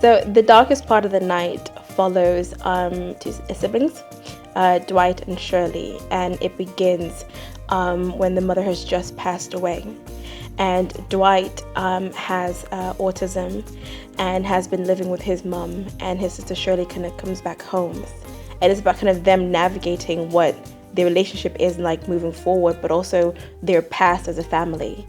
So the darkest part of the night follows two siblings, Dwight and Shirley, and it begins when the mother has just passed away. And Dwight has autism and has been living with his mum, and his sister Shirley kind of comes back home. And it's about kind of them navigating what their relationship is like moving forward, but also their past as a family.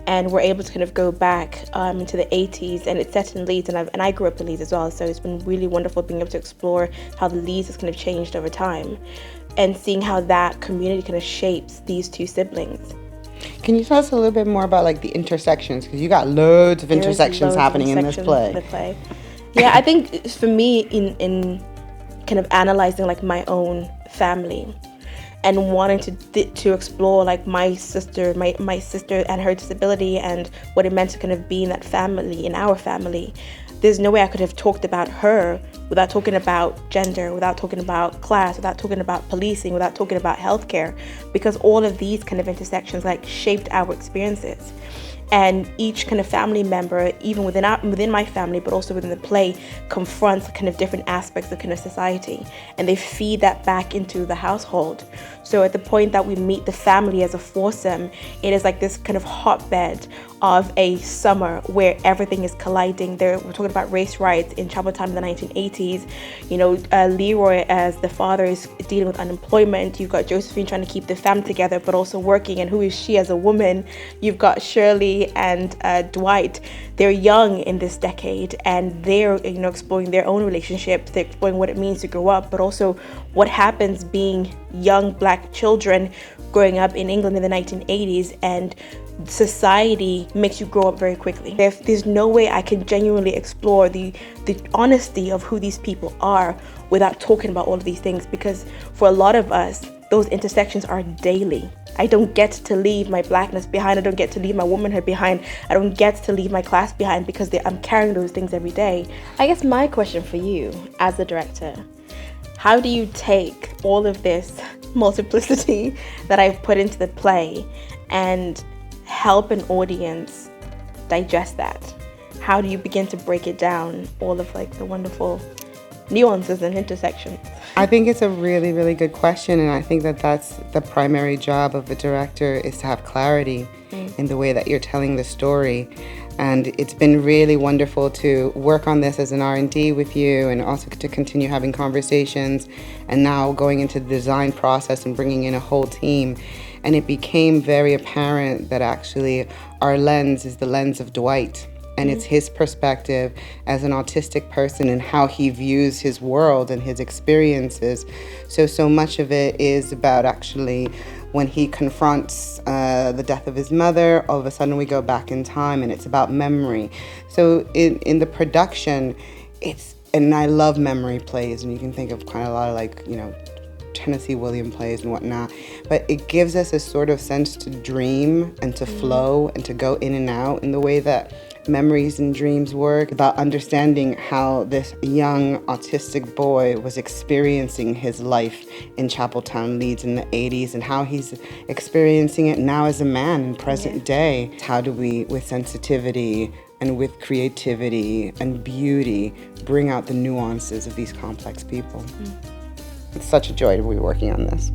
And we're able to kind of go back into the 80s, and it's set in Leeds, and I grew up in Leeds as well, so it's been really wonderful being able to explore how the Leeds has kind of changed over time and seeing how that community kind of shapes these two siblings. Can you tell us a little bit more about like the intersections? Because you got loads of intersections happening in this play. Yeah, I think for me, in kind of analyzing like my own family and wanting to explore like my sister and her disability and what it meant to kind of be in that family, in our family, there's no way I could have talked about her without talking about gender, without talking about class, without talking about policing, without talking about healthcare, because all of these kind of intersections like shaped our experiences. And each kind of family member, even within my family, but also within the play, confronts kind of different aspects of kind of society, and they feed that back into the household. So at the point that we meet the family as a foursome, it is like this kind of hotbed of a summer where everything is colliding. We're talking about race riots in Chapeltown in the 1980s. You know, Leroy, as the father, is dealing with unemployment. You've got Josephine trying to keep the family together, but also working, and who is she as a woman? You've got Shirley and Dwight. They're young in this decade, and they're exploring their own relationships. They're exploring what it means to grow up, but also what happens being young Black children growing up in England in the 1980s, and society makes you grow up very quickly. There's no way I can genuinely explore the honesty of who these people are without talking about all of these things, because for a lot of us, those intersections are daily. I don't get to leave my Blackness behind. I don't get to leave my womanhood behind. I don't get to leave my class behind because I'm carrying those things every day. I guess my question for you as the director, how do you take all of this multiplicity that I've put into the play and help an audience digest that? How do you begin to break it down, all of like the wonderful nuances and intersections? I think it's a really, really good question, and I think that that's the primary job of a director, is to have clarity in the way that you're telling the story. And it's been really wonderful to work on this as an R&D with you, and also to continue having conversations, and now going into the design process and bringing in a whole team. And it became very apparent that actually our lens is the lens of Dwight. And it's his perspective as an autistic person and how he views his world and his experiences. So much of it is about actually when he confronts the death of his mother, all of a sudden we go back in time, and it's about memory. So in the production, and I love memory plays, and you can think of kind of a lot of like, Tennessee Williams plays and whatnot, but it gives us a sort of sense to dream and to flow and to go in and out in the way that memories and dreams work, about understanding how this young autistic boy was experiencing his life in Chapeltown Leeds in the 80s, and how he's experiencing it now as a man in present day. How do we, with sensitivity and with creativity and beauty, bring out the nuances of these complex people? It's such a joy to be working on this.